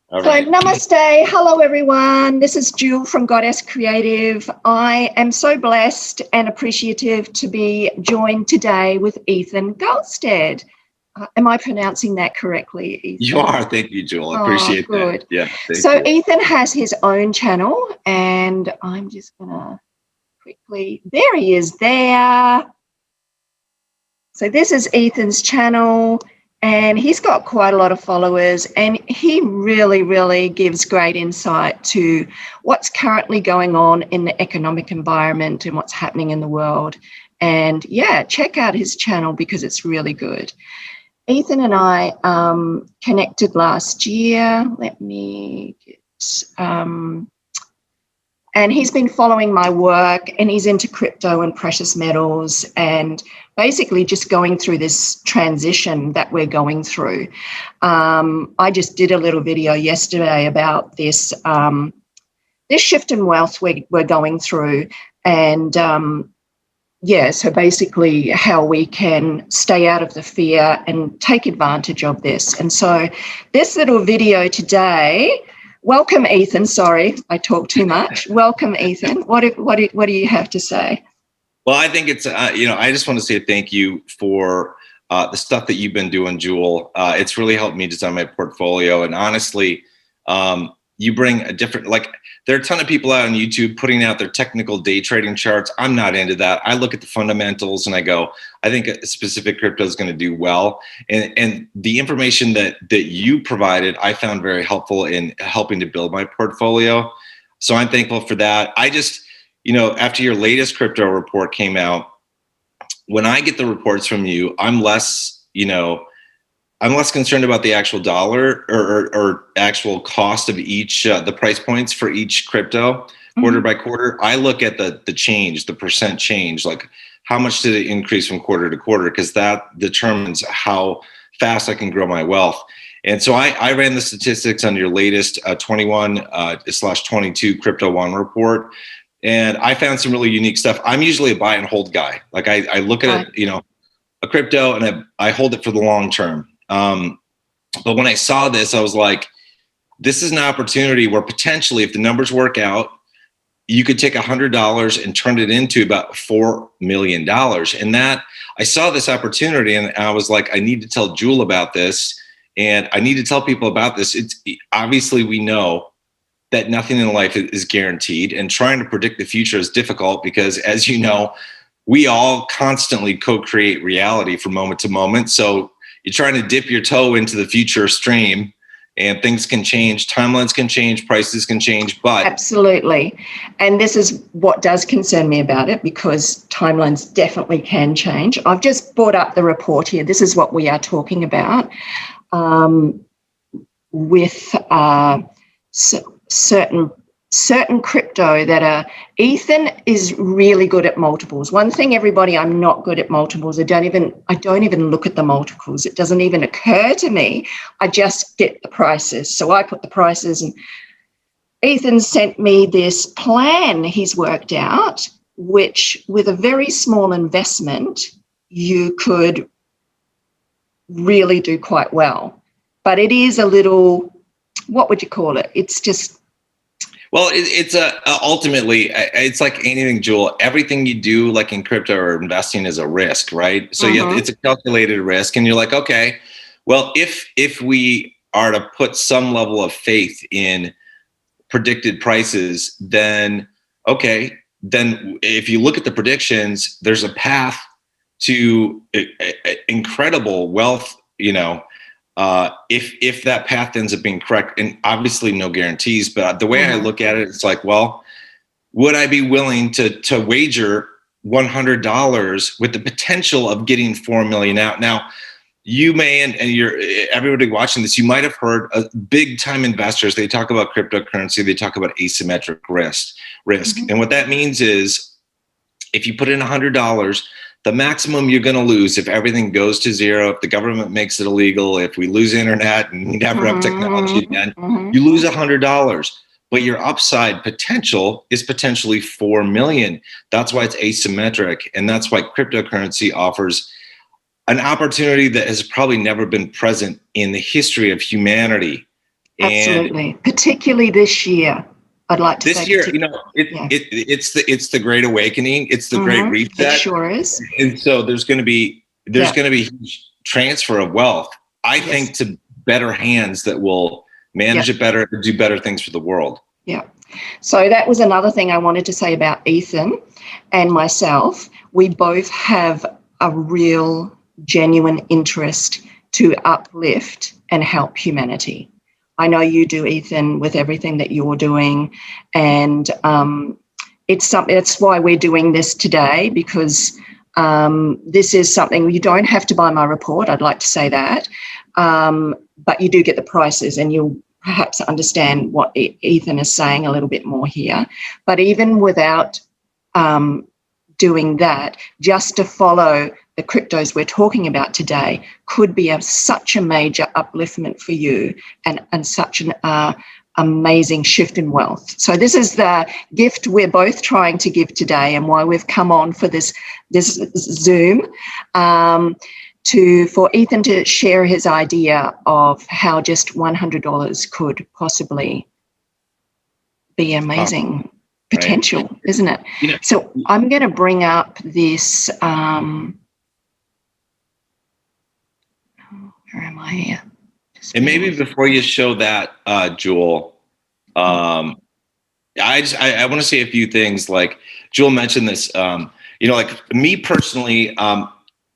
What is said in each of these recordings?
All So right. namaste. Hello, everyone. This is Jill from Goddess Creative. I am so blessed and appreciative to be joined today with Ethan Galstad. Am I pronouncing that correctly, Ethan? You are. Thank you, Joel. I appreciate that. Yeah, thank So you. Ethan has his own channel, and I'm just going to quickly, there he is there. So this is Ethan's channel, and he's got quite a lot of followers, and he really gives great insight to what's currently going on in the economic environment and what's happening in the world. And yeah, check out his channel because it's really good. Ethan and I connected last year. Let me get, and he's been following my work, and he's into crypto and precious metals and basically just going through this transition that we're going through. I just did a little video yesterday about this, this shift in wealth we're going through, and yeah, so basically how we can stay out of the fear and take advantage of this. And so this little video today, welcome, Ethan. Sorry, I talk too much. Welcome, Ethan. What do you have to say? Well, I think it's, I just want to say thank you for the stuff that you've been doing, Jewel. It's really helped me design my portfolio. And honestly, you bring a different, there are a ton of people out on YouTube putting out their technical day trading charts. I'm not into that. I look at the fundamentals and I go, I think a specific crypto is going to do well. And the information that you provided, I found very helpful in helping to build my portfolio. So I'm thankful for that. I just, after your latest crypto report came out, when I get the reports from you, I'm less concerned about the actual dollar or actual cost of each, the price points for each crypto quarter by quarter. I look at the change, the percent change, like how much did it increase from quarter to quarter? Because that determines how fast I can grow my wealth. And so I ran the statistics on your latest 21/22 Crypto One report. And I found some really unique stuff. I'm usually a buy and hold guy. Like I look at it, a crypto, and I hold it for the long term. But when I saw this, I was like, this is an opportunity where potentially, if the numbers work out, you could take $100 and turn it into about $4 million. And that, I saw this opportunity, and I was like, I need to tell Jewel about this, and I need to tell people about this. It's obviously, we know that nothing in life is guaranteed, and trying to predict the future is difficult because, as you know, we all constantly co-create reality from moment to moment. So you're trying to dip your toe into the future stream, and things can change, timelines can change, prices can change, but... Absolutely. And this is what does concern me about it, because timelines definitely can change. I've just brought up the report here. This is what we are talking about with certain crypto that are... Ethan is really good at multiples. One thing, everybody, I'm not good at multiples. I don't even look at the multiples. It doesn't even occur to me. I just get the prices. So I put the prices, and Ethan sent me this plan he's worked out, which with a very small investment, you could really do quite well. But it is a little, what would you call it? It's just... Well, it's ultimately, it's like anything, Jewel. Everything you do, like in crypto or investing, is a risk, right? So it's a calculated risk, and you're like, okay, well, if we are to put some level of faith in predicted prices, then okay, then if you look at the predictions, there's a path to incredible wealth, if that path ends up being correct. And obviously no guarantees, but the way I look at it, it's like, well, would I be willing to wager $100 with the potential of getting 4 million out? Now, you may, and everybody watching this, you might have heard big time investors, they talk about cryptocurrency, they talk about asymmetric risk. And what that means is, if you put in $100, the maximum you're going to lose if everything goes to zero, if the government makes it illegal, if we lose internet and we never have technology again, you lose $100. But your upside potential is potentially 4 million. That's why it's asymmetric. And that's why cryptocurrency offers an opportunity that has probably never been present in the history of humanity. And Absolutely. Particularly this year, I'd like to say. this year, Yeah. it's the great awakening. It's the great It reset. sure is. And so there's going to be huge transfer of wealth, I think, to better hands that will manage it better, do better things for the world. Yeah. So that was another thing I wanted to say about Ethan and myself. We both have a real, genuine interest to uplift and help humanity. I know you do, Ethan, with everything that you're doing. And it's why we're doing this today, because this is something, you don't have to buy my report, I'd like to say that, but you do get the prices, and you'll perhaps understand what Ethan is saying a little bit more here. But even without doing that, just to follow the cryptos we're talking about today could be such a major upliftment for you, and such an amazing shift in wealth. So this is the gift we're both trying to give today, and why we've come on for this Zoom, for Ethan to share his idea of how just $100 could possibly be amazing potential, isn't it? So I'm going to bring up this, where am I here? And maybe before you show that, Jewel, I want to say a few things. Like Jewel mentioned this, like me personally,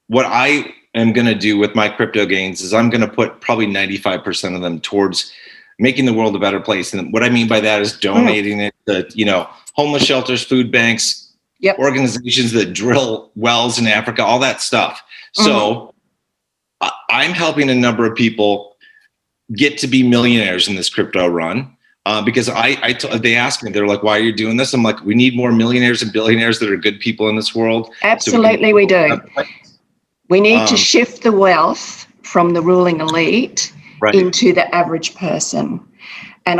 what I am going to do with my crypto gains is I'm going to put probably 95% of them towards making the world a better place. And what I mean by that is donating it to, homeless shelters, food banks, organizations that drill wells in Africa, all that stuff. So I'm helping a number of people get to be millionaires in this crypto run. Because they ask me, they're like, why are you doing this? I'm like, we need more millionaires and billionaires that are good people in this world. Absolutely, we do. We need to shift the wealth from the ruling elite into the average person. And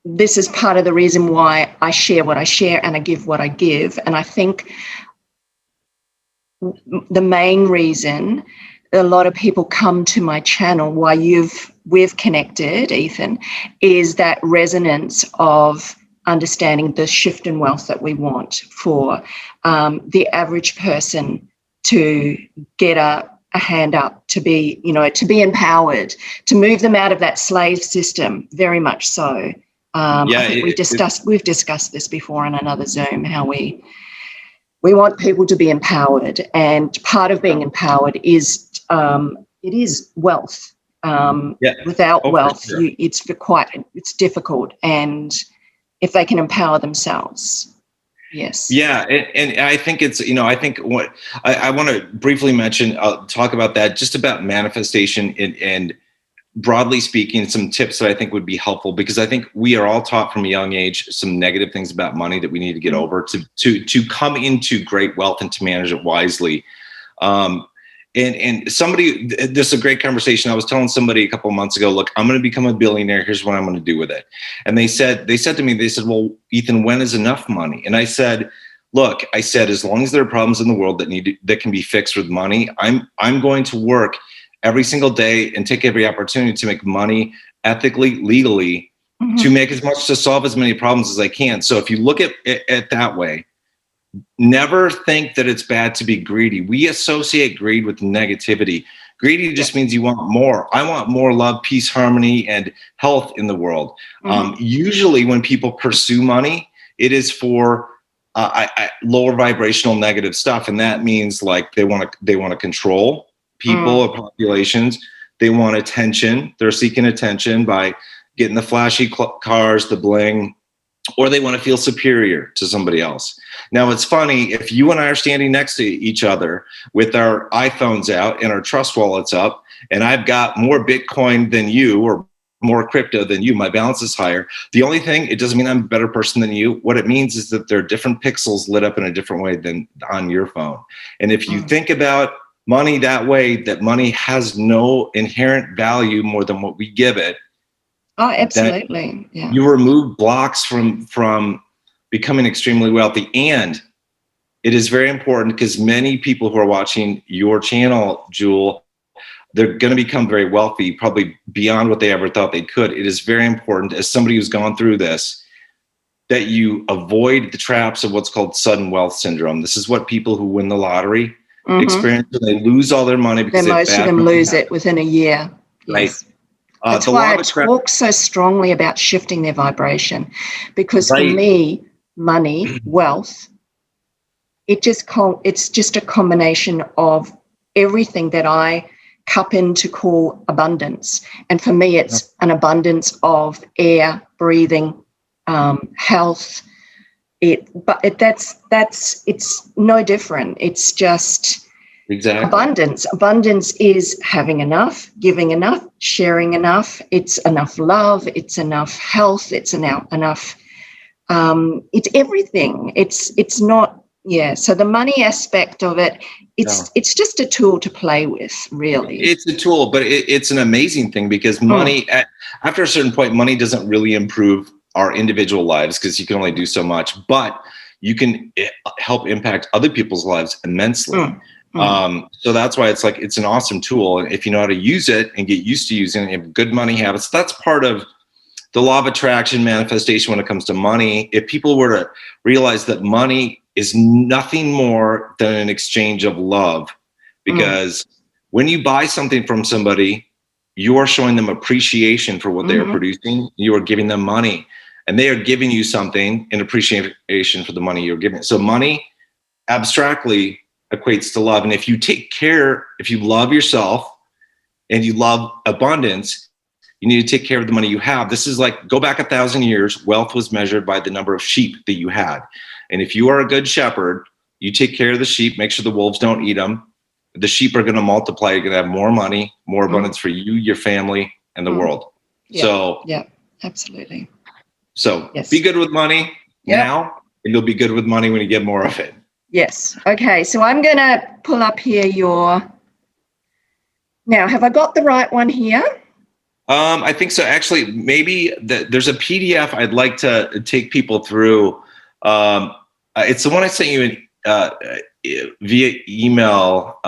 this is part of the reason why I share what I share and I give what I give. And I think the main reason a lot of people come to my channel, why we've connected, Ethan, is that resonance of understanding the shift in wealth that we want for the average person to get a hand up, to be empowered, to move them out of that slave system, very much so. I think we've discussed this before in another Zoom, how we want people to be empowered, and part of being empowered is it is wealth. Without wealth, sure. it's difficult, and if they can empower themselves. Yes. Yeah, and I think it's, I think what I want to briefly mention, talk about that, just about manifestation and broadly speaking, some tips that I think would be helpful, because I think we are all taught from a young age some negative things about money that we need to get over to come into great wealth and to manage it wisely. And somebody, this is a great conversation. I was telling somebody a couple of months ago, look, I'm going to become a billionaire. Here's what I'm going to do with it. And they said to me, well, Ethan, when is enough money? And I said, look, as long as there are problems in the world that can be fixed with money, I'm going to work every single day and take every opportunity to make money ethically, legally, to solve as many problems as I can. So if you look at it that way, never think that it's bad to be greedy. We associate greed with negativity. Greedy just means you want more. I want more love, peace, harmony, and health in the world. Usually when people pursue money, it is for lower vibrational negative stuff. And that means like they want to control people or populations. They want attention. They're seeking attention by getting the flashy cars, the bling, or they want to feel superior to somebody else. Now, it's funny, if you and I are standing next to each other with our iPhones out and our trust wallets up, and I've got more Bitcoin than you or more crypto than you, my balance is higher. The only thing, it doesn't mean I'm a better person than you. What it means is that there are different pixels lit up in a different way than on your phone. And if you think about money that way, that money has no inherent value more than what we give it. Oh, absolutely. Yeah. You remove blocks from becoming extremely wealthy. And it is very important because many people who are watching your channel, Jewel, they're going to become very wealthy, probably beyond what they ever thought they could. It is very important, as somebody who's gone through this, that you avoid the traps of what's called sudden wealth syndrome. This is what people who win the lottery experience when they lose all their money because most of them lose it within a year. Yes. Right. That's why I talk so strongly about shifting their vibration, because for me, money, wealth, it's just a combination of everything that I cup in to call abundance. And for me, it's an abundance of air, breathing, health. It's no different. It's just abundance. Abundance is having enough, giving enough, sharing enough. It's enough love. It's enough health. It's enough. It's everything. It's not. Yeah. So the money aspect of it, it's just a tool to play with, really. It's a tool, but it's an amazing thing, because money, after a certain point, money doesn't really improve our individual lives, because you can only do so much, but you can help impact other people's lives immensely. So that's why it's an awesome tool. And if you know how to use it and get used to using it, you have good money habits. That's part of the law of attraction manifestation when it comes to money. If people were to realize that money is nothing more than an exchange of love, because when you buy something from somebody, you are showing them appreciation for what they are producing. You are giving them money, and they are giving you something in appreciation for the money you're giving. So money abstractly equates to love. And if you love yourself and you love abundance, you need to take care of the money you have. This is like, go back 1,000 years, wealth was measured by the number of sheep that you had. And if you are a good shepherd, you take care of the sheep, make sure the wolves don't eat them. The sheep are going to multiply. You're going to have more money, more abundance for you, your family, and the world. Yeah, absolutely. So be good with money now, and you'll be good with money when you get more of it. Yes. Okay. So I'm going to pull up here now, have I got the right one here? I think so. Actually, maybe there's a PDF I'd like to take people through. It's the one I sent you via email,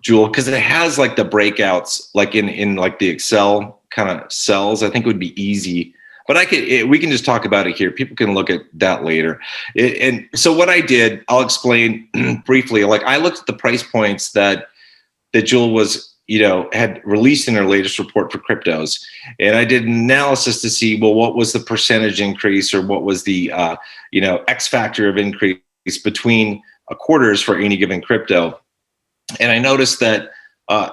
Jewel, because it has like the breakouts, like in like the Excel kind of cells. I think it would be easy, but we can just talk about it here. People can look at that later. And so what I did, I'll explain briefly. Like, I looked at the price points that Jewel was, had released in her latest report for cryptos. And I did an analysis to see, well, what was the percentage increase, or what was the, X factor of increase between quarters for any given crypto. And I noticed that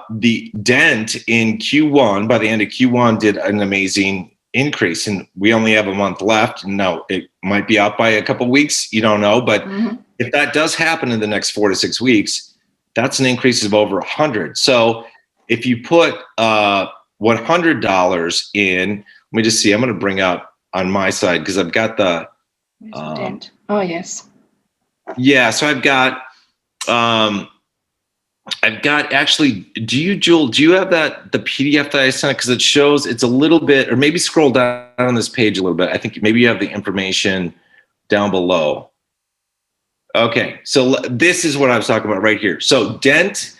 the dent in Q1, by the end of Q1, did an amazing increase. And we only have a month left. Now, it might be out by a couple of weeks. You don't know. But if that does happen in the next 4 to 6 weeks, that's an increase of over 100. So if you put $100 in, let me just see, I'm going to bring up on my side, because I've got the dent. Oh, yes. Yeah, so I've got actually, Jewel, do you have the PDF that I sent? Because it shows, it's a little bit, or maybe scroll down on this page a little bit. I think maybe you have the information down below. Okay, so this is what I was talking about right here. So Dent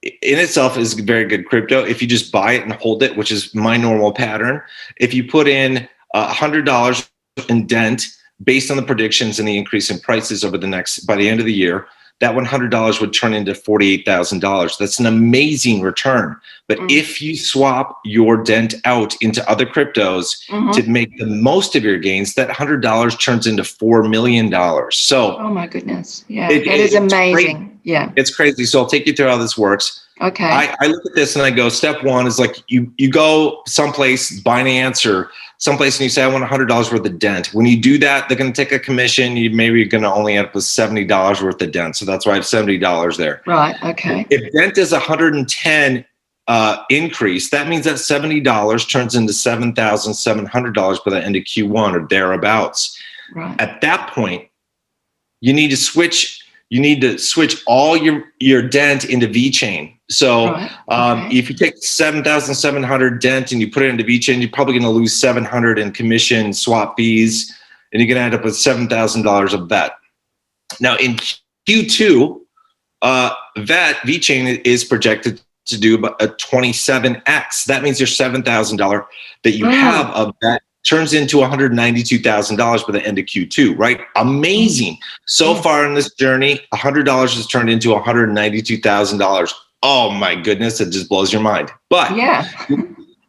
in itself is very good crypto if you just buy it and hold it, which is my normal pattern. If you put in $100 in Dent, based on the predictions and the increase in prices by the end of the year, that $100 would turn into $48,000. That's an amazing return. But if you swap your Dent out into other cryptos to make the most of your gains, that $100 turns into $4 million. So, oh my goodness. Yeah, that is amazing. Yeah. It's crazy. So I'll take you through how this works. Okay. I look at this and I go, step one is like you go someplace, Binance or someplace, and you say, I want $100 worth of Dent. When you do that, they're going to take a commission. Maybe you're going to only end up with $70 worth of Dent. So that's why I have $70 there. Right. Okay. If Dent is 110 increase, that means that $70 turns into $7,700 by the end of Q1 or thereabouts. Right. At that point, you need to switch all your Dent into VeChain. So if you take 7,700 Dent and you put it into VeChain, you're probably going to lose 700 in commission swap fees, and you're going to end up with $7,000 of that. Now in Q2, VeChain is projected to do about a 27x. That means your $7,000 that you have of that turns into $192,000 by the end of Q2, right? Amazing. So far in this journey, $100 has turned into $192,000. Oh my goodness, it just blows your mind. But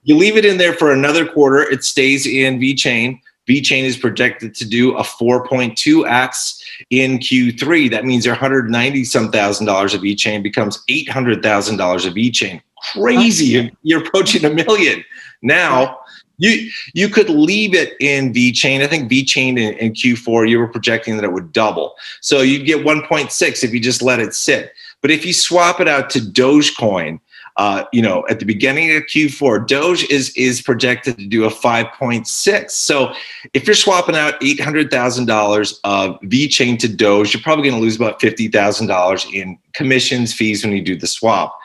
you leave it in there for another quarter, it stays in VeChain. VeChain is projected to do a 4.2x in Q3. That means your $190,000 of VeChain becomes $800,000 of VeChain. Crazy. You're approaching $1 million. Now, you could leave it in VeChain. I think VeChain in Q4, you were projecting that it would double. So you'd get 1.6 if you just let it sit. But if you swap it out to Dogecoin, at the beginning of Q4, Doge is projected to do a 5.6. So if you're swapping out $800,000 of VeChain to Doge, you're probably going to lose about $50,000 in commissions, fees when you do the swap.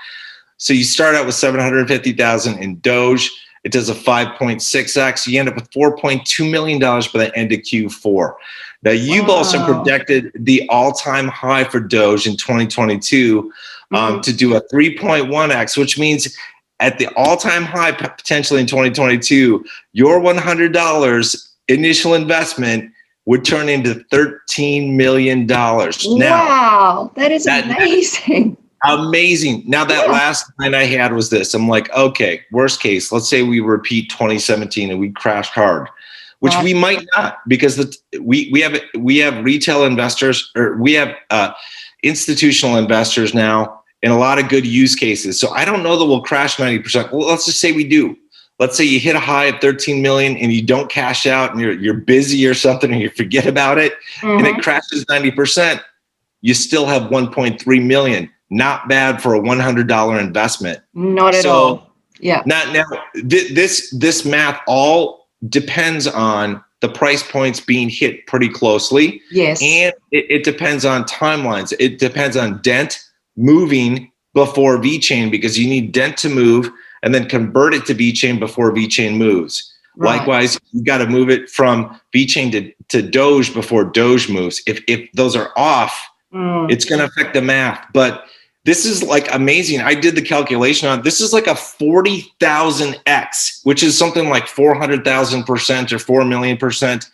So you start out with $750,000 in Doge. It does a 5.6x. You end up with $4.2 million by the end of Q4. Now, you've also projected the all-time high for Doge in 2022 to do a 3.1x, which means at the all-time high, potentially in 2022, your $100 initial investment would turn into $13 million. Wow, that is amazing. Amazing. Now, that last line I had was this. I'm like, okay, worst case, let's say we repeat 2017 and we crashed hard, which we might not, because we have retail investors, or we have institutional investors now in a lot of good use cases. So I don't know that we'll crash 90%. Well, let's just say we do. Let's say you hit a high at 13 million and you don't cash out and you're busy or something and you forget about it and it crashes 90%. You still have 1.3 million. Not bad for a $100 investment. Not at all. Yeah. Now, this math all depends on the price points being hit pretty closely. Yes. And it depends on timelines. It depends on Dent moving before VeChain, because you need Dent to move and then convert it to VeChain before VeChain moves. Right. Likewise, you got to move it from VeChain to Doge before Doge moves. If those are off, it's going to affect the math. But this is like amazing. I did the calculation on this. Is like a 40,000x, which is something like 400,000% or 4 million%.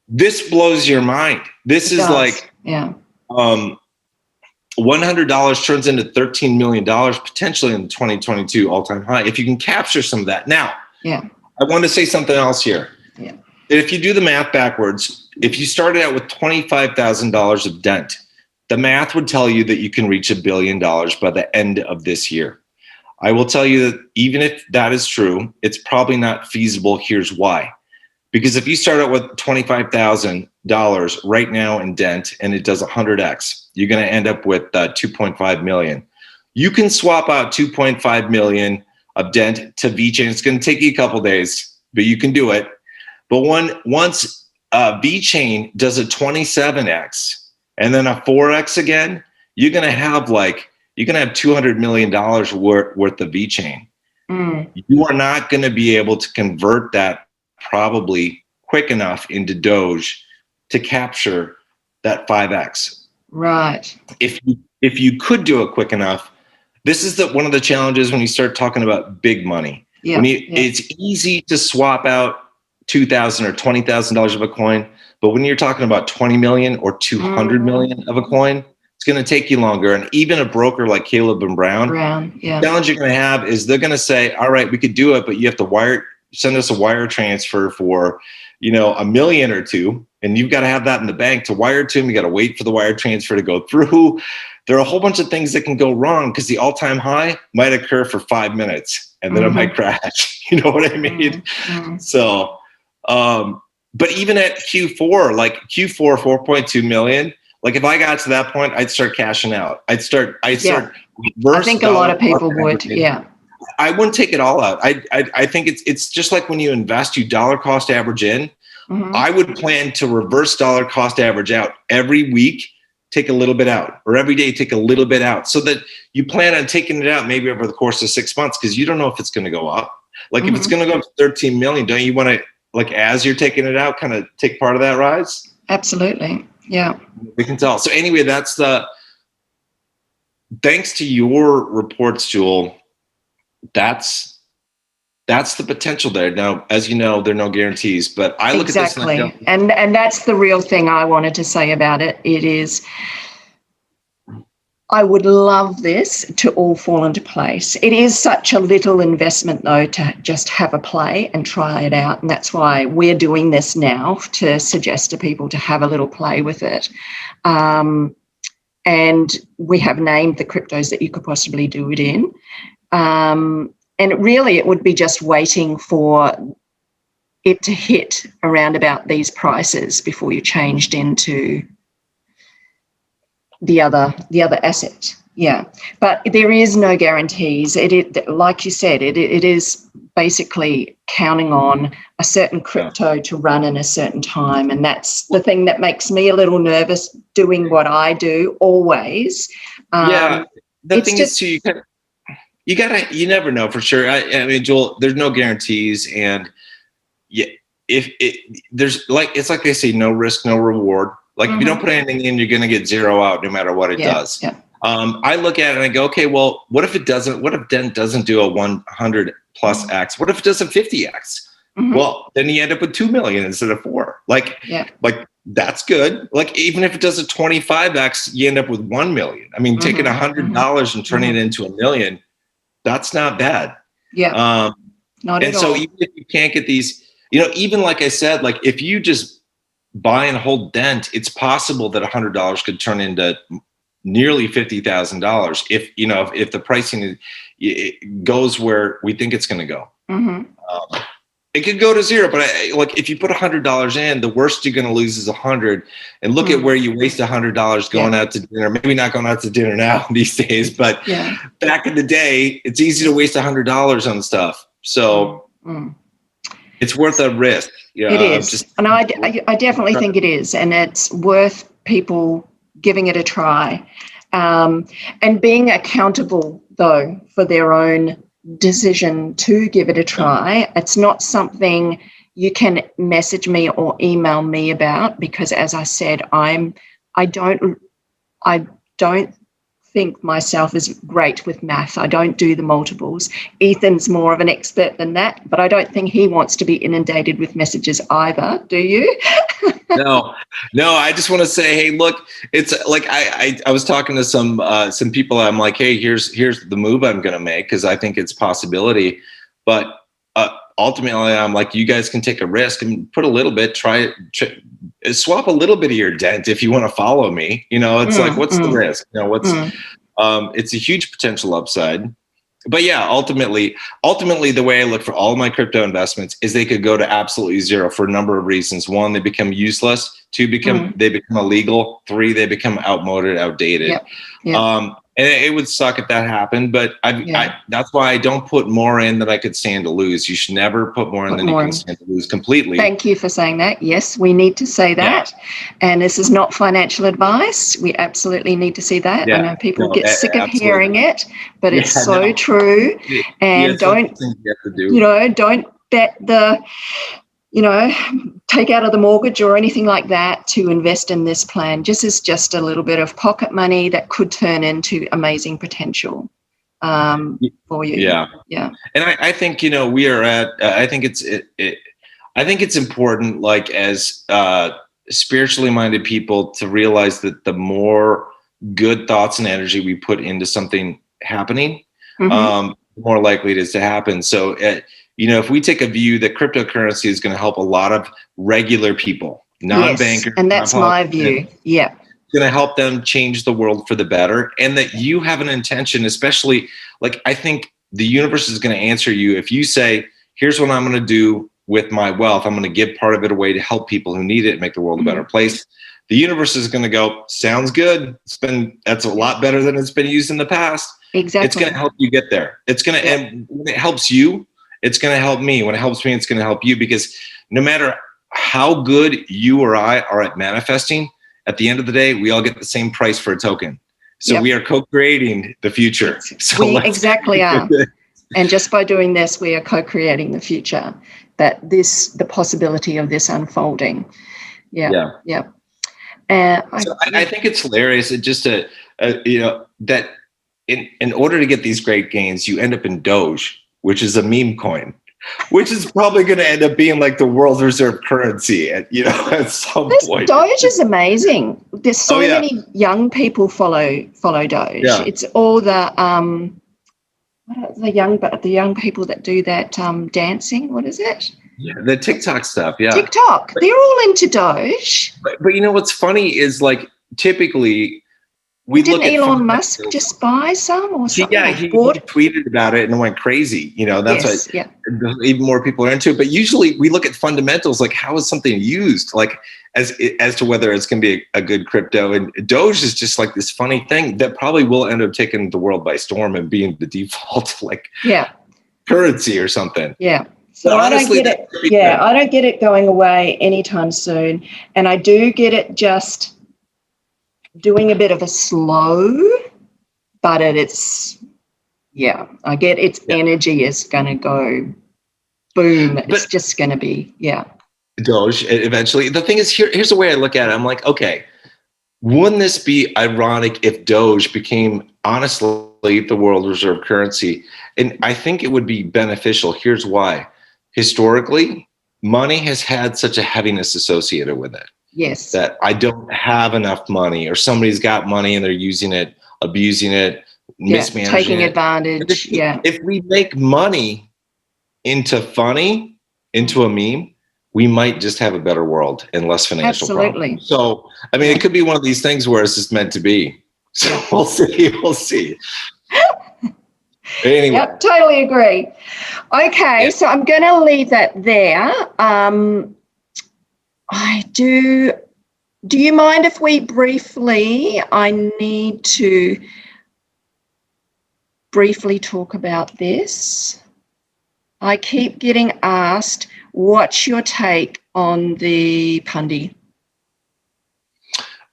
This blows your mind. This is like, $100 turns into $13 million potentially in 2022 all-time high if you can capture some of that. Now, I want to say something else here. If you do the math backwards, if you started out with $25,000 of Dent, the math would tell you that you can reach $1 billion by the end of this year. I will tell you that even if that is true, it's probably not feasible. Here's why. Because if you start out with $25,000 right now in Dent and it does 100x, you're going to end up with 2.5 million. You can swap out 2.5 million of Dent to VeChain. It's going to take you a couple days, but you can do it. But once VeChain does a 27x, and then a 4x again, you're gonna have $200 million worth of VeChain. You are not gonna be able to convert that probably quick enough into Doge to capture that 5x. Right. If you could do it quick enough, this is one of the challenges when you start talking about big money. It's easy to swap out $2,000 or $20,000 of a coin, but when you're talking about 20 million or 200 million of a coin, it's going to take you longer. And even a broker like Caleb and Brown, the challenge you're going to have is they're going to say, all right, we could do it, but you have to send us a wire transfer for, $1 million or $2 million. And you've got to have that in the bank to wire to them. You got to wait for the wire transfer to go through. There are a whole bunch of things that can go wrong because the all-time high might occur for 5 minutes and then it might crash. You know what I mean? So, but even at Q4, like Q4, 4.2 million, like if I got to that point, I'd start cashing out. I'd start. I think a lot of people would. Yeah. I wouldn't take it all out. I think it's just like when you invest, you dollar cost average in. I would plan to reverse dollar cost average out every week, take a little bit out, or every day take a little bit out, so that you plan on taking it out maybe over the course of 6 months, because you don't know if it's going to go up. Like if it's going to go up to 13 million, don't you want to, like, as you're taking it out, kind of take part of that rise? Absolutely. Yeah. We can tell. So anyway, that's thanks to your reports, Jewel, that's the potential there. Now, as you know, there are no guarantees, but I look at this and I go, and that's the real thing I wanted to say about it. It is, I would love this to all fall into place. It is such a little investment, though, to just have a play and try it out. And that's why we're doing this now, to suggest to people to have a little play with it. And we have named the cryptos that you could possibly do it in. And it would be just waiting for it to hit around about these prices before you changed into the other asset. Yeah, but there is no guarantees. It like you said, it is basically counting on a certain crypto to run in a certain time, and that's the thing that makes me a little nervous doing what I do always. The thing is too, you never know for sure. I mean, Joel, there's no guarantees, and there's it's like they say, no risk, no reward. Like if you don't put anything in, you're going to get zero out no matter what it does. Yeah. I look at it and I go, okay, well, what if it doesn't? What if Dent doesn't do a 100 plus X? What if it does a 50X? Well, then you end up with 2 million instead of 4. Like that's good. Like even if it does a 25X, you end up with 1 million. I mean, taking $100 and turning it into $1 million, that's not bad. Yeah. Not at all. So even if you can't get these, even like I said, like if you just buy and hold Dent, it's possible that $100 could turn into nearly $50,000 if the pricing goes where we think it's going to go. It could go to zero, but if you put $100 in, the worst you're going to lose is 100. And look at where you waste $100 going out to dinner. Maybe not going out to dinner now these days, but back in the day, it's easy to waste $100 on stuff. So it's worth a risk. It is, and I definitely think it is, and it's worth people giving it a try, and being accountable though for their own decision to give it a try. It's not something you can message me or email me about, because as I said, I don't think myself is great with math. I don't do the multiples. Ethan's more of an expert than that, but I don't think he wants to be inundated with messages either. Do you? No, I just want to say, hey, look, it's like I was talking to some people. I'm like, hey, here's the move I'm going to make, because I think it's a possibility. But ultimately, I'm like, you guys can take a risk and put a little bit, swap a little bit of your Dent if you want to follow me. It's like, what's the risk? It's a huge potential upside. But yeah, ultimately, the way I look for all of my crypto investments is they could go to absolutely zero for a number of reasons. 1, they become useless. 2, they become illegal. 3, they become outdated. And it would suck if that happened, but that's why I don't put more in than I could stand to lose. You should never put more in than you can stand to lose completely. Thank you for saying that. Yes, we need to say that. And this is not financial advice. We absolutely need to see that. I know people get sick of hearing it, but it's so true. And don't bet the, take out of the mortgage or anything like that to invest in this plan. Just a little bit of pocket money that could turn into amazing potential for you. Yeah. And I think, we are at, I think it's important, like as spiritually minded people, to realize that the more good thoughts and energy we put into something happening, the more likely it is to happen. So if we take a view that cryptocurrency is going to help a lot of regular people, non-bankers, and that's my view. Yeah. It's going to help them change the world for the better. And that you have an intention, especially I think the universe is going to answer you. If you say, here's what I'm going to do with my wealth, I'm going to give part of it away to help people who need it, make the world a better place. The universe is going to go, sounds good. That's a lot better than it's been used in the past. Exactly. It's going to help you get there. It's going to, and when it helps you, it's going to help me. When it helps me, it's going to help you, because no matter how good you or I are at manifesting, at the end of the day, we all get the same price for a token. So we are co-creating the future. So we exactly are. And just by doing this, we are co-creating the future, the possibility of this unfolding. Yeah. I think it's hilarious. It just, that in order to get these great gains, you end up in Doge, which is a meme coin, which is probably going to end up being like the world reserve currency at, at some point. Doge is amazing. There's so yeah. many young people follow Doge. Yeah. It's all the young people that do that dancing. What is it? Yeah, the TikTok stuff. Yeah, TikTok. They're all into Doge. But what's funny is, like, typically we Didn't look at Elon Musk just buy some or something? Yeah, he tweeted about it and went crazy. That's why even more people are into it. But usually we look at fundamentals, like how is something used, like as to whether it's going to be a good crypto. And Doge is just like this funny thing that probably will end up taking the world by storm and being the default currency or something. Yeah. So honestly, I don't get it. Yeah, I don't get it going away anytime soon. And I do get it just doing a bit of a slow, but I get its energy is going to go boom. It's just going to be, Doge eventually. The thing is, here's the way I look at it. I'm like, okay, wouldn't this be ironic if Doge became, honestly, the world reserve currency? And I think it would be beneficial. Here's why. Historically, money has had such a heaviness associated with it. Yes. That I don't have enough money, or somebody's got money and they're using it, abusing it, mismanaging taking it. advantage. If we make money into a meme, we might just have a better world and less financial problems. So, I mean, it could be one of these things where it's just meant to be. So we'll see. We'll see. Anyway. Yep, totally agree. Okay, so I'm going to leave that there. Do you mind if we I need to briefly talk about this. I keep getting asked, what's your take on the Pundi?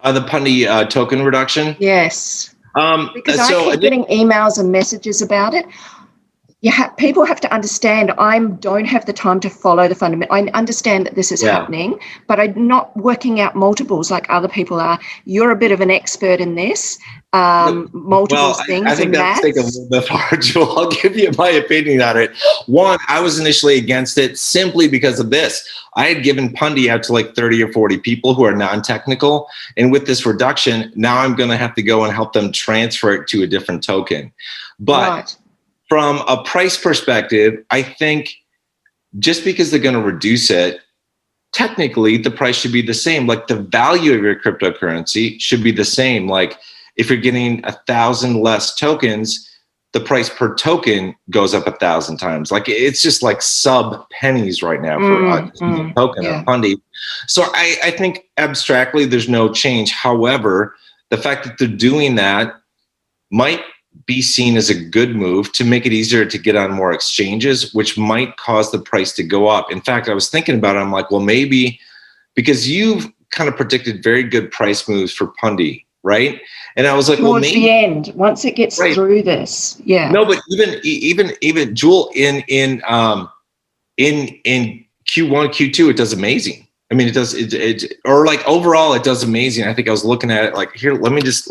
The Pundi token reduction? Yes. Because I keep getting emails and messages about it. People have to understand I don't have the time to follow the fundamental. I understand that this is happening, but I'm not working out multiples like other people are. You're a bit of an expert in this, multiples things. I think that's taken a little bit far, Jewel. I'll give you my opinion on it. One, I was initially against it simply because of this. I had given Pundi out to like 30 or 40 people who are non-technical. And with this reduction, now I'm going to have to go and help them transfer it to a different token. But from a price perspective, I think just because they're going to reduce it, technically the price should be the same. Like the value of your cryptocurrency should be the same. Like if you're getting 1,000 less tokens, the price per token goes up 1,000 times. Like it's just like sub pennies right now for a token of Pundi. So I think abstractly there's no change. However, the fact that they're doing that might be seen as a good move to make it easier to get on more exchanges, which might cause the price to go up. In fact, I was thinking about it. I'm like, well, maybe because you've kind of predicted very good price moves for Pundi, right? And I was like, towards the end, once it gets through this, No, but even Jewel in Q1, Q2, it does amazing. I mean, it does or like overall, it does amazing. I think I was looking at it like here. Let me just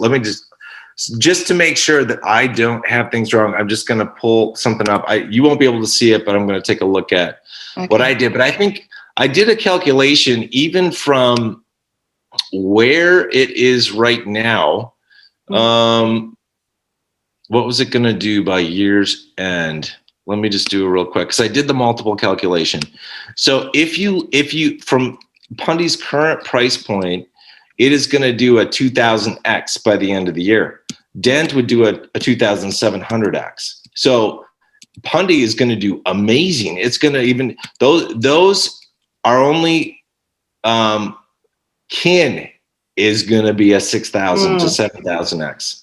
to make sure that I don't have things wrong. I'm just going to pull something up. You won't be able to see it, but I'm going to take a look at what I did. But I think I did a calculation even from where it is right now. What was it going to do by year's end? Let me just do it real quick because I did the multiple calculation. So if you from Pundi's current price point, it is going to do a 2,000x by the end of the year. Dent would do a 2,700x. So Pundi is going to do amazing. It's going to even those are only Kin is going to be a 6,000 to 7,000x.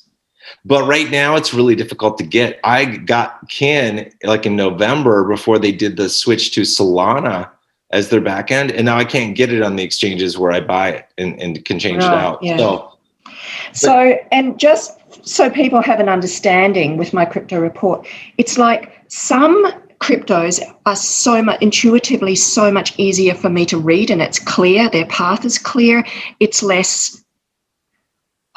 But right now it's really difficult to get. I got Kin like in November before they did the switch to Solana as their back end, and now I can't get it on the exchanges where I buy it and can change it out. So and just so people have an understanding with my crypto report, it's like some cryptos are so much intuitively so much easier for me to read, and it's clear, their path is clear. It's less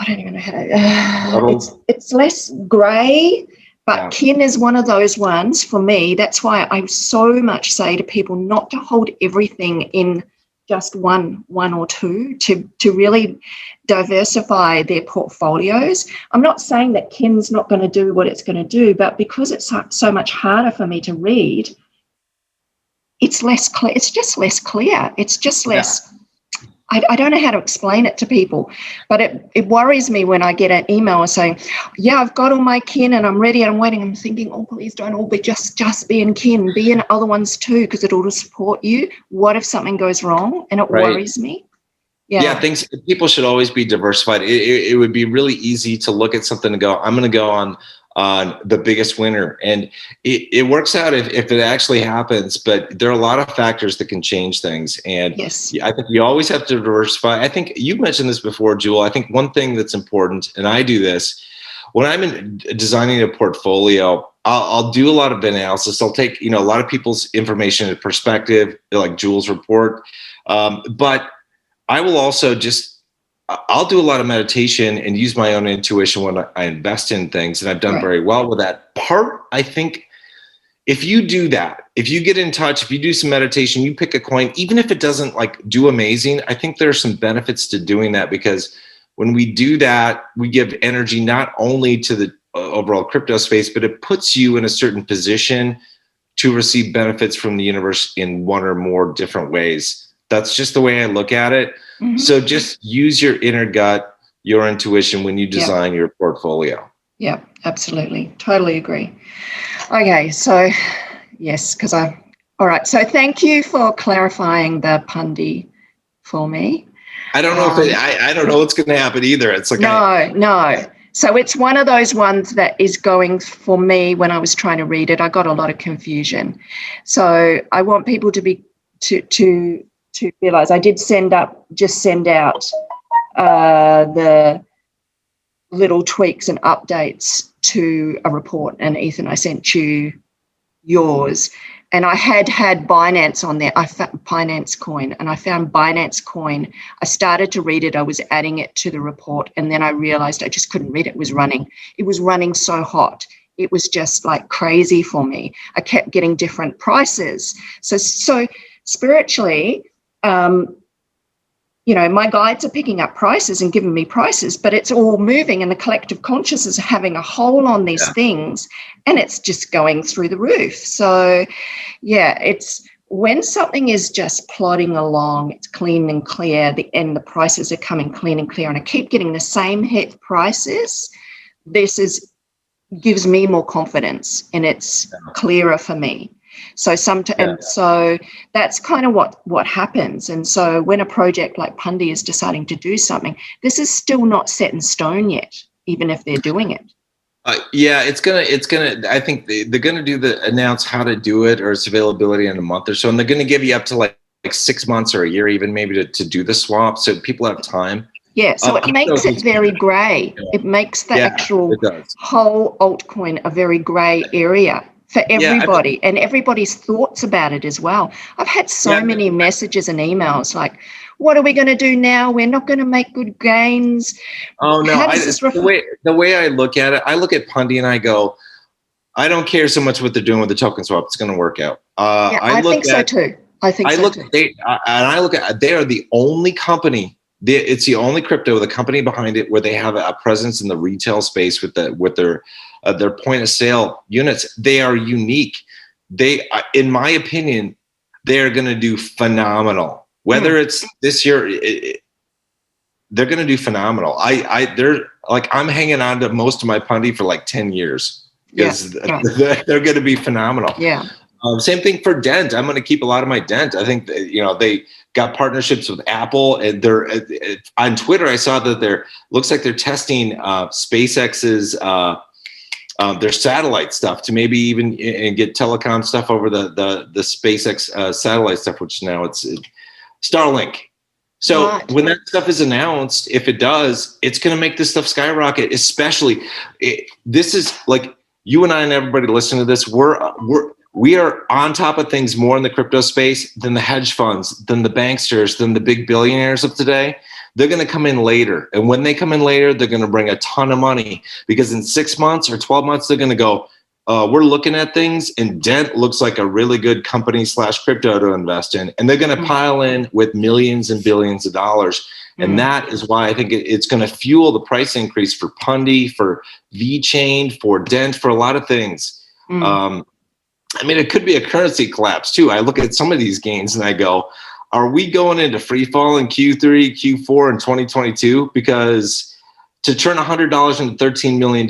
I don't even know how to, it's less grey, but kin is one of those ones for me. That's why I so much say to people not to hold everything in just one or two, to really diversify their portfolios. I'm not saying that kin's not going to do what it's going to do, but because it's so much harder for me to read, it's less clear. It's just less clear. It's just less. I don't know how to explain it to people, but it worries me when I get an email saying, yeah, I've got all my kin and I'm ready and I'm waiting. I'm thinking, oh, please don't all be just be in kin, be in other ones too, because it'll support you. What if something goes wrong? And it worries me. Yeah, people should always be diversified. It would be really easy to look at something and go, I'm going to go on the biggest winner. And it works out if it actually happens, but there are a lot of factors that can change things. And I think you always have to diversify. I think you've mentioned this before, Jewel. I think one thing that's important, and I do this, when I'm designing a portfolio, I'll do a lot of analysis. I'll take, a lot of people's information and perspective, like Jewel's report. But I will also I'll do a lot of meditation and use my own intuition when I invest in things. And I've done very well with that part. I think if you do that, if you get in touch, if you do some meditation, you pick a coin, even if it doesn't do amazing, I think there are some benefits to doing that, because when we do that, we give energy not only to the overall crypto space, but it puts you in a certain position to receive benefits from the universe in one or more different ways. That's just the way I look at it. Mm-hmm. So just use your inner gut, your intuition when you design your portfolio. Yeah, absolutely. Totally agree. Okay, so yes, all right. So thank you for clarifying the Pundi for me. I don't know I don't know what's going to happen either. It's like no. So it's one of those ones that is going, for me, when I was trying to read it, I got a lot of confusion. So I want people to be to realize I did send out the little tweaks and updates to a report. And Ethan, I sent you yours. And I had Binance on there. I found Binance Coin, and I found Binance Coin. I started to read it. I was adding it to the report, and then I realized I just couldn't read it. It was running. It was running so hot. It was just like crazy for me. I kept getting different prices. So spiritually, my guides are picking up prices and giving me prices, but it's all moving, and the collective consciousness is having a hold on these things, and it's just going through the roof. So, it's when something is just plodding along, it's clean and clear, the prices are coming clean and clear, and I keep getting the same hit prices. Gives me more confidence, and it's clearer for me. So so that's kind of what happens. And so when a project like Pundi is deciding to do something, this is still not set in stone yet, even if they're doing it. It's gonna. I think they're gonna announce how to do it or its availability in a month or so, and they're gonna give you up to like 6 months or a year, even maybe to do the swap, so people have time. Yeah, so it makes it very grey. It makes the actual whole altcoin a very grey area for everybody, and everybody's thoughts about it as well. I've had so many messages and emails like, what are we going to do now? We're not going to make good gains. Oh, no. The way I look at it, I look at Pundi and I go, I don't care so much what they're doing with the token swap. It's going to work out. I think so too. They are the only company. It's the only crypto with a company behind it where they have a presence in the retail space with their point of sale units. They are unique. In my opinion, they are going to do phenomenal. Whether it's this year, they're going to do phenomenal. I'm hanging on to most of my Pundi for like 10 years because they're going to be phenomenal. Yeah. Same thing for Dent. I'm going to keep a lot of my Dent. I think they got partnerships with Apple, and they're on Twitter. I saw that looks like they're testing SpaceX's their satellite stuff to maybe even get telecom stuff over the SpaceX satellite stuff, which now it's Starlink. So when that stuff is announced, if it does, it's going to make this stuff skyrocket. Especially, this is like you and I and everybody listening to this. We are on top of things more in the crypto space than the hedge funds, than the banksters, than the big billionaires of today. they're going to come in later. And when they come in later, they're going to bring a ton of money, because in 6 months or 12 months, they're going to go, we're looking at things, and Dent looks like a really good company / crypto to invest in. And they're going to pile in with millions and billions of dollars. And that is why I think it's going to fuel the price increase for Pundi, for VeChain, for Dent, for a lot of things. I mean, it could be a currency collapse too. I look at some of these gains and I go, are we going into free fall in Q3, Q4 in 2022? Because to turn $100 into $13 million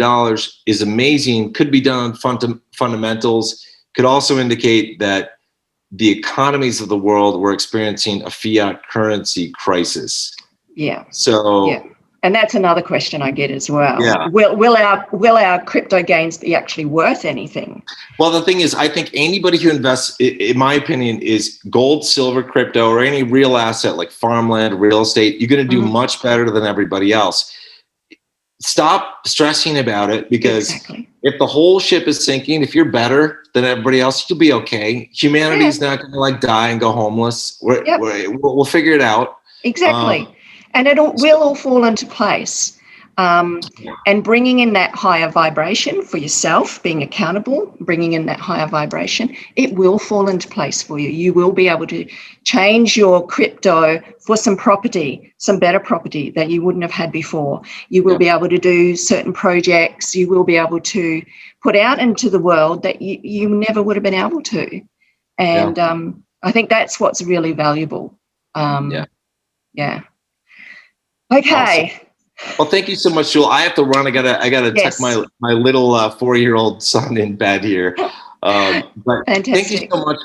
is amazing. Could be done on fundamentals. Could also indicate that the economies of the world were experiencing a fiat currency crisis. Yeah. So. Yeah. And that's another question I get as well. Yeah. Will our crypto gains be actually worth anything? Well, the thing is, I think anybody who invests, in my opinion, is gold, silver, crypto, or any real asset like farmland, real estate, you're going to do much better than everybody else. Stop stressing about it, because if the whole ship is sinking, if you're better than everybody else, you'll be okay. Humanity's not going to like die and go homeless. We'll figure it out. Exactly. And will all fall into place. And bringing in that higher vibration for yourself, being accountable, bringing in that higher vibration, it will fall into place for you. You will be able to change your crypto for some property, some better property that you wouldn't have had before. You will be able to do certain projects. You will be able to put out into the world that you never would have been able to. And I think that's what's really valuable. Yeah. Okay. Awesome. Well, thank you so much, Jewel. I have to run. I gotta tuck my little 4-year-old son in bed here. But Fantastic. Thank you so much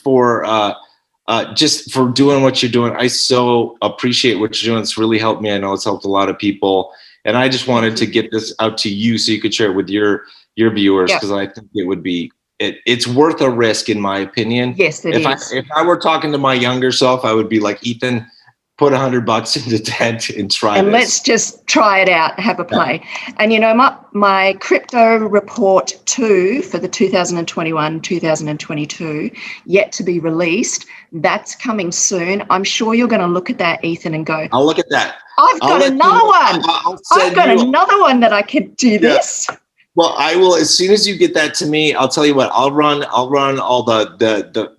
for just for doing what you're doing. I so appreciate what you're doing. It's really helped me. I know it's helped a lot of people, and I just wanted to get this out to you so you could share it with your viewers, because I think it would be it's worth a risk, in my opinion. Yes, it is. If I were talking to my younger self, I would be like, Ethan, put $100 into Dent and try and this. Let's just try it out, have a play. And my crypto report 2 for the 2021-2022 yet to be released. That's coming soon. I'm sure you're going to look at that, Ethan, and go, I'll look at that. I've got another one. I've got another one that I could do this. Well, I will, as soon as you get that to me, I'll tell you what, I'll run all the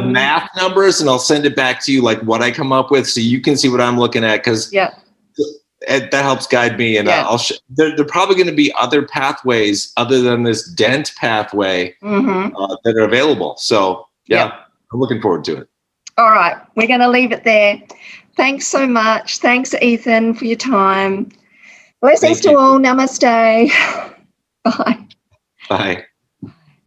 math numbers, and I'll send it back to you, like what I come up with, so you can see what I'm looking at, because that helps guide me. And there are probably going to be other pathways other than this Dent pathway that are available. So I'm looking forward to it. All right. We're going to leave it there. Thanks so much. Thanks, Ethan, for your time. Blessings to all. Namaste. Bye. Bye.